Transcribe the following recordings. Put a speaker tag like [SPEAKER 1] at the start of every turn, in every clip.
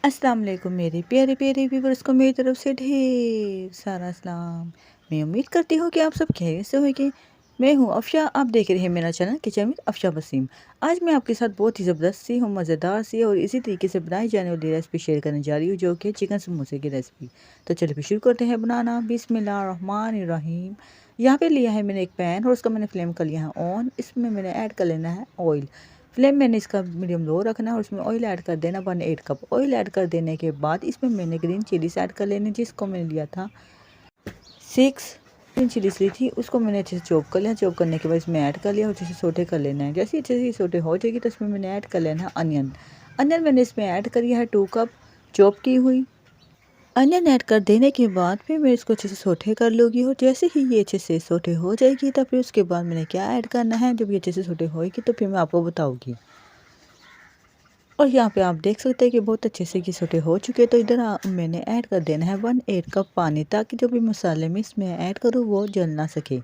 [SPEAKER 1] अस्सलाम वालेकुम मेरे प्यारे प्यारे व्यूवर्स को मेरी तरफ से ढेर सारा सलाम। मैं उम्मीद करती हूँ कि आप सब खैरियत से होंगे। मैं हूँ अफशा, आप देख रहे हैं मेरा channel kitchen with Afsha Wasim. आज मैं आपके साथ बहुत ही ज़बरदस्त सी हूँ, मज़ेदार सी और इसी तरीके से बनाई जाने वाली रेसिपी शेयर करने जा रही हूँ, जो कि चिकन समोसे की रेसिपी। तो चलिए फिर शुरू करते हैं बनाना। बिस्मिल्लाहिर्रहमानिर्रहीम। यहाँ पे लिया है मैंने एक पैन और उसका मैंने फ्लेम कर लिया है ऑन। इसमें मैंने ऐड कर लेना है ऑयल। फ्लेम मैंने इसका मीडियम लो रखना है और उसमें ऑयल ऐड कर देना 1/8 कप। ऑयल ऐड कर देने के बाद इसमें मैंने ग्रीन चिलीज ऐड कर लेने, जिसको मैंने लिया था 6 ग्रीन चिलीज ली थी, उसको मैंने अच्छे से चॉप कर लिया। चॉप करने के बाद इसमें ऐड कर लिया और अच्छे से सोटे कर लेना है। जैसे अच्छे से सोटे हो जाएगी तो इसमें मैंने ऐड कर लेना है अनियन। अनियन मैंने इसमें ऐड करी है 2 कप चॉप की हुई। अनियन ऐड कर देने के बाद फिर मैं इसको अच्छे से सोटे कर लूँगी और जैसे ही ये अच्छे से सोटे हो जाएगी तो फिर उसके बाद मैंने क्या ऐड करना है। जब ये अच्छे से सोटे होएगी तो फिर मैं आपको बताऊँगी। और यहाँ पे आप देख सकते हैं कि बहुत अच्छे से ये सोटे हो चुके हैं। तो इधर मैंने ऐड कर देना है 1/8 कप पानी, ताकि जो भी मसाले में इसमें ऐड करूँ वो जल ना सके।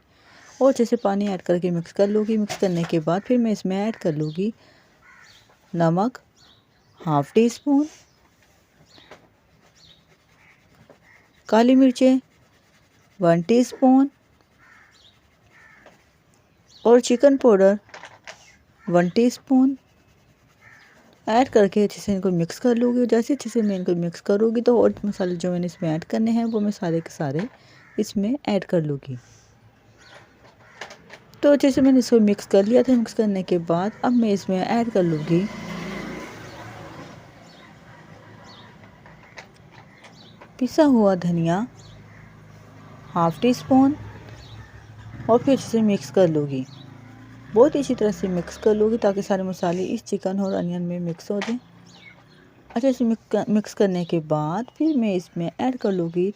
[SPEAKER 1] और अच्छे से पानी ऐड करके मिक्स कर लूँगी। मिक्स करने के बाद फिर मैं इसमें ऐड कर लूँगी नमक 1/2 टीस्पून, काली मिर्चें 1 टीस्पून और चिकन पाउडर 1 टीस्पून ऐड करके अच्छे से इनको मिक्स कर लूँगी। जैसे अच्छे से मैं इनको मिक्स करूँगी तो और मसाले जो मैंने इसमें ऐड करने हैं वो मैं सारे के सारे इसमें ऐड कर लूँगी। तो अच्छे से मैंने इसको मिक्स कर लिया था। मिक्स करने के बाद अब मैं इसमें ऐड कर लूँगी पिसा हुआ धनिया 1/2 टीस्पून और फिर अच्छे से मिक्स कर लूँगी। बहुत ही अच्छी तरह से मिक्स कर लूँगी ताकि सारे मसाले इस चिकन और अनियन में मिक्स हो जाए। अच्छे से मिक्स करने के बाद फिर मैं इसमें ऐड कर लूँगी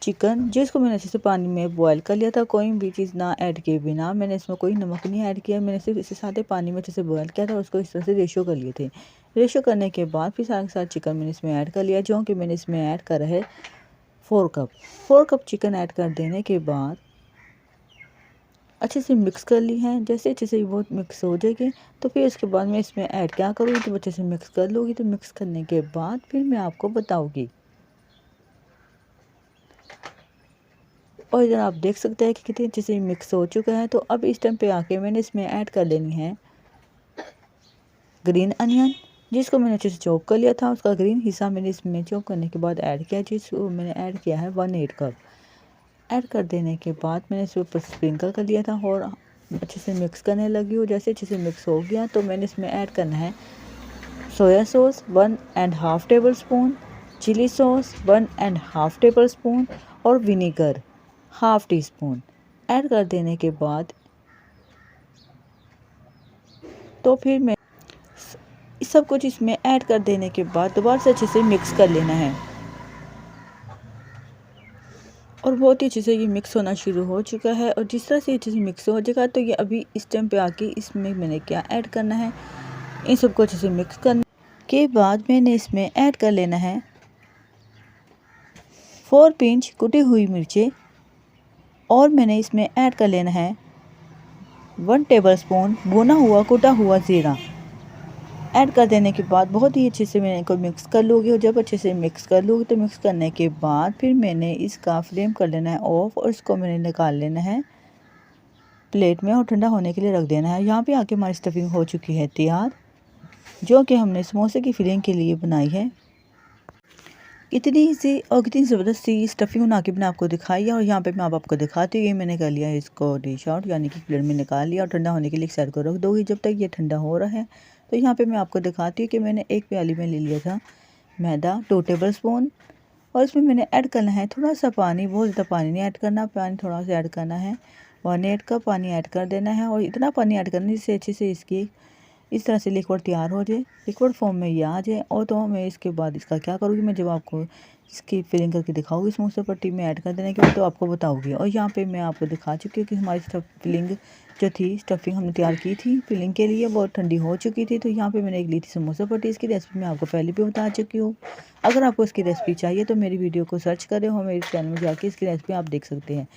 [SPEAKER 1] चिकन, जिसको मैंने अच्छे से पानी में बॉयल कर लिया था। कोई भी चीज़ ना ऐड किए बिना मैंने इसमें कोई नमक नहीं ऐड किया। मैंने सिर्फ इसे सादे पानी में अच्छे से बॉयल किया था और उसको इस तरह से रेशो कर लिए थे। रेशो करने के बाद फिर सारे के साथ चिकन मैंने इसमें ऐड कर लिया, जो कि मैंने इसमें ऐड करा है 4 कप चिकन ऐड कर देने के बाद अच्छे से मिक्स कर ली है। जैसे अच्छे से वो मिक्स हो जाएगी तो फिर उसके बाद मैं इसमें ऐड क्या करूँगी, तो अच्छे से मिक्स कर लूँगी। तो मिक्स करने के बाद फिर मैं आपको बताऊँगी। और इधर आप देख सकते हैं कि कितनी अच्छे से मिक्स हो चुका है। तो अब इस टाइम पे आके मैंने इसमें ऐड कर लेनी है ग्रीन अनियन, जिसको मैंने अच्छे से चॉप कर लिया था। उसका ग्रीन हिस्सा मैंने इसमें चॉप करने के बाद ऐड किया, जिसको मैंने ऐड किया है 1/8 कप। ऐड कर देने के बाद मैंने इसके ऊपर स्प्रिंकल कर लिया था और अच्छे से मिक्स करने लगी हूँ। जैसे अच्छे से मिक्स हो गया तो मैंने इसमें ऐड करना है soya sauce 1.5 tablespoon, chilli sauce 1.5 tablespoon और विनीगर 1/2 टीस्पून। ऐड कर देने के बाद तो फिर मैं सब कुछ इसमें ऐड कर देने के बाद दोबारा से अच्छे से मिक्स कर लेना है। और बहुत ही अच्छे से ये मिक्स होना शुरू हो चुका है। और जिस तरह से अच्छे से मिक्स हो जाएगा तो ये अभी इस टाइम पे आके इसमें मैंने क्या ऐड करना है, इन सबको अच्छे से मिक्स करने के बाद मैंने इसमें ऐड कर लेना है 4 पिंच कुटी हुई मिर्चें और मैंने इसमें ऐड कर लेना है 1 टेबल स्पून भुना हुआ कुटा हुआ ज़ीरा। ऐड कर देने के बाद बहुत ही अच्छे से मैं इनको मिक्स कर लूँगी। और जब अच्छे से मिक्स कर लूँगी तो मिक्स करने के बाद फिर मैंने इसका फ्लेम कर लेना है ऑफ और इसको मैंने निकाल लेना है प्लेट में और ठंडा होने के लिए रख देना है। यहाँ पे आके हमारी स्टफिंग हो चुकी है तैयार, जो कि हमने समोसे की फिलिंग के लिए बनाई है। इतनी सी और कितनी ज़बरदस्त सी स्टफिंग बना के मैंने आपको दिखाई है। और यहाँ पे मैं आपको दिखाती हूँ, ये मैंने कर लिया है इसको डिश आउट, यानी कि प्लेट में निकाल लिया और ठंडा होने के लिए एक साइड को रख दोगी जब तक ये ठंडा हो रहा है। तो यहाँ पे मैं आपको दिखाती हूँ कि मैंने एक प्याली में ले लिया था मैदा 2 टेबल स्पून और इसमें मैंने ऐड करना है थोड़ा सा पानी। बहुत ज़्यादा पानी नहीं ऐड करना, पानी थोड़ा सा ऐड करना है। 1/8 कप पानी ऐड कर देना है और इतना पानी ऐड करना जिससे अच्छे से इसकी इस तरह से लिक्विड तैयार हो जाए, लिक्विड फॉर्म में ये आ जाए। और तो मैं इसके बाद इसका क्या करूँगी, मैं जब आपको इसकी फिलिंग करके दिखाऊंगी समोसा पट्टी में ऐड कर देने के बाद तो आपको बताऊंगी। और यहाँ पे मैं आपको दिखा चुकी हूँ कि हमारी फिलिंग जो थी, स्टफिंग हमने तैयार की थी फिलिंग के लिए, वो ठंडी हो चुकी थी। तो यहाँ पे मैंने एक ली थी समोसा पट्टी, इसकी रेसिपी मैं आपको पहले भी बता चुकी हूँ। अगर आपको इसकी रेसिपी चाहिए तो मेरी वीडियो को सर्च करें और मेरे चैनल में जाके इसकी रेसिपी आप देख सकते हैं।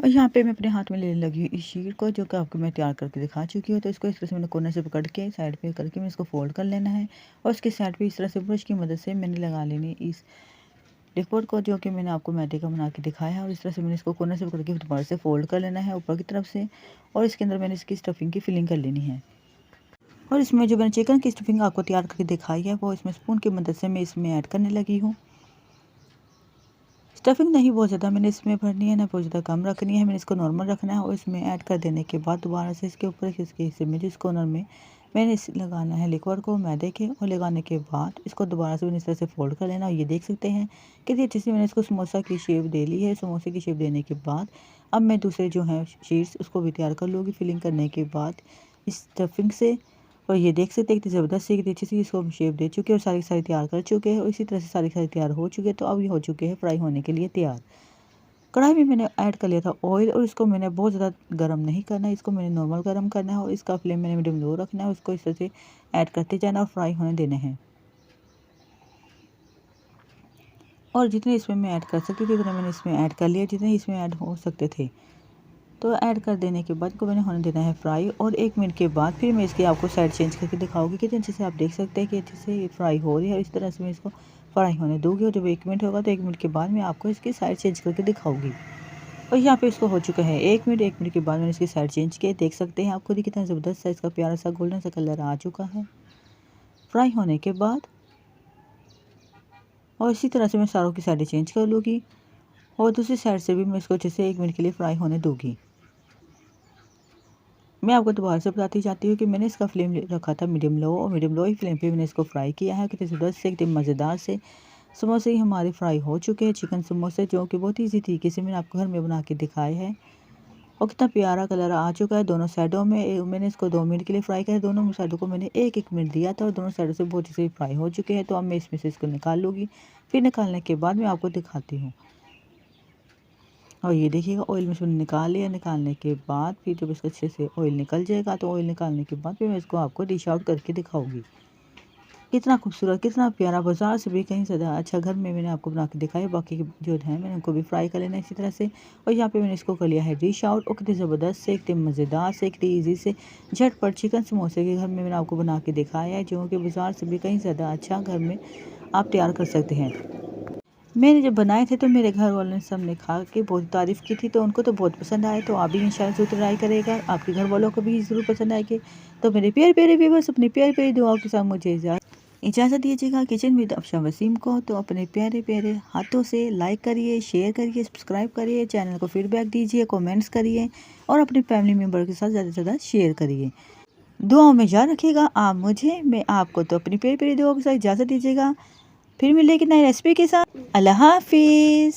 [SPEAKER 1] और यहाँ पे मैं अपने हाथ में लेने लगी हूँ इस शीट को, जो कि आपको मैं तैयार करके दिखा चुकी हूँ। तो इसको इस तरह से मैंने कोने से पकड़ के साइड पे करके मैंने इसको फोल्ड कर लेना है और उसके साइड पे इस तरह से ब्रश की मदद से मैंने लगा लेनी इस डेकोर को, जो कि मैंने आपको मैदे का बना के दिखाया है। और इस तरह से मैंने इसको कोने से पकड़ के दोबारा से फोल्ड कर लेना है ऊपर की तरफ से और इसके अंदर मैंने इसकी स्टफिंग की फिलिंग कर लेनी है। और इसमें जो मैंने चिकन की स्टफिंग आपको तैयार करके दिखाई है वो इसमें स्पून की मदद से मैं इसमें ऐड करने लगी हूँ। स्टफिंग नहीं बहुत ज़्यादा मैंने इसमें भरनी है, ना बहुत ज़्यादा कम रखनी है, मैंने इसको नॉर्मल रखना है। और इसमें ऐड कर देने के बाद दोबारा से इसके ऊपर इसके हिस्से में जिस कॉर्नर में मैंने इस लगाना है लिक्विड को मैदे के, और लगाने के बाद इसको दोबारा से मैंने इस तरह से फोल्ड कर लेना। और ये देख सकते हैं कितनी अच्छी सी मैंने इसको समोसा की शेप दे ली है। समोसे की शेप देने के बाद अब मैं दूसरे जो हैं शीट्स उसको भी तैयार कर लूँगी फिलिंग करने के बाद इस स्टफिंग से। और ये देख सकते हैं कितनी ज़बरदस्त सी कितनी अच्छी सी इसको हम शेप दे चुके हैं और सारी सारी तैयार कर चुके हैं। और इसी तरह से सारी सारी तैयार हो चुके हैं। तो अब ये हो चुके हैं फ्राई होने के लिए तैयार। कढ़ाई में मैंने ऐड कर लिया था ऑयल और इसको मैंने बहुत ज़्यादा गर्म नहीं करना है, इसको मैंने नॉर्मल गर्म करना है। और इसका फ्लेम मैंने मीडियम लो रखना है। उसको इस तरह से ऐड करते जाना और फ्राई होने देने हैं। और जितने इसमें मैं ऐड कर सकती थी उतने मैंने इसमें ऐड कर लिया, जितने इसमें ऐड हो सकते थे। तो ऐड कर देने के बाद को मैंने होने देना है फ्राई। और 1 मिनट के बाद फिर मैं इसकी आपको साइड चेंज करके दिखाऊंगी। कितने अच्छे से आप देख सकते हैं कि अच्छे से ये फ्राई हो रही है। इस तरह से मैं इसको फ्राई होने दूँगी और जब 1 मिनट होगा तो 1 मिनट के बाद मैं आपको इसकी साइड चेंज करके दिखाऊंगी। और यहाँ पे इसको हो चुका है 1 मिनट। 1 मिनट के बाद मैंने इसकी साइड चेंज की, देख सकते हैं आप खुद ही कितना ज़बरदस्त सा इसका प्यारा सा गोल्डन सा कलर आ चुका है फ्राई होने के बाद। और इसी तरह से मैं सारों की साइडें चेंज कर लूँगी और दूसरी साइड से भी मैं इसको अच्छे से 1 मिनट के लिए फ्राई होने दूँगी। मैं आपको दोबारा से बताती जाती हूँ कि मैंने इसका फ्लेम रखा था मीडियम लो, और मीडियम लो ही फ्लेम पे मैंने इसको फ्राई किया है। कितने ज़बरदस्त से एकदम मज़ेदार से समोसे ही हमारे फ्राई हो चुके हैं, चिकन समोसे, जो कि बहुत ईजी तरीके से मैंने आपको घर में बना के दिखाए हैं। और कितना प्यारा कलर आ चुका है दोनों साइडों में। मैंने इसको 2 मिनट के लिए फ्राई किया, दोनों साइडों को मैंने 1-1 मिनट दिया था और दोनों साइडों से बहुत अच्छे से फ्राई हो चुके हैं। तो अब मैं इसमें से इसको निकाल लूँगी। फिर निकालने के बाद मैं आपको दिखाती हूँ। और ये देखिएगा ऑयल में से मैंने निकाल लिया। निकालने के बाद फिर जब इसको अच्छे से ऑयल निकल जाएगा तो ऑयल निकालने के बाद फिर मैं इसको आपको डिश आउट करके दिखाऊंगी। कितना खूबसूरत, कितना प्यारा, बाजार से भी कहीं ज़्यादा अच्छा घर में मैंने आपको बना के दिखाया। बाकी जो है मैंने उनको भी फ्राई कर लेना इसी तरह से। और यहाँ पे मैंने इसको कर लिया है डिश आउट। और कितनी ज़बरदस्त से, कितने मज़ेदार से, कितनी ईजी से झटपट चिकन समोसे के घर में मैंने आपको बना के दिखाया है, जो कि बाजार से भी कहीं ज़्यादा अच्छा घर में आप तैयार कर सकते हैं। मैंने जब बनाए थे तो मेरे घर वालों ने सबने खा के बहुत तारीफ़ की थी, तो उनको तो बहुत पसंद आए। तो आप भी इंशाल्लाह ज़रूर ट्राई करेगा, आपके घर वालों को भी ज़रूर पसंद आएगी। तो मेरे प्यारे प्यारे व्यूअर्स, अपनी प्यारी प्यारी दुआओं के साथ मुझे इजाज़त दीजिएगा किचन विद अफशा वसीम को। तो अपने प्यारे प्यारे हाथों से लाइक करिए, शेयर करिए, सब्सक्राइब करिए, चैनल को फीडबैक दीजिए, कमेंट्स करिए और अपने फैमिली मेम्बर के साथ ज़्यादा से ज़्यादा शेयर करिए। दुआओं में याद रखिएगा आप मुझे, मैं आपको। तो अपनी प्यारी प्यारी दुआओं के साथ इजाज़त दीजिएगा। फिर मिलेगी नई रेसिपी के साथ। अल्लाह हाफिज़।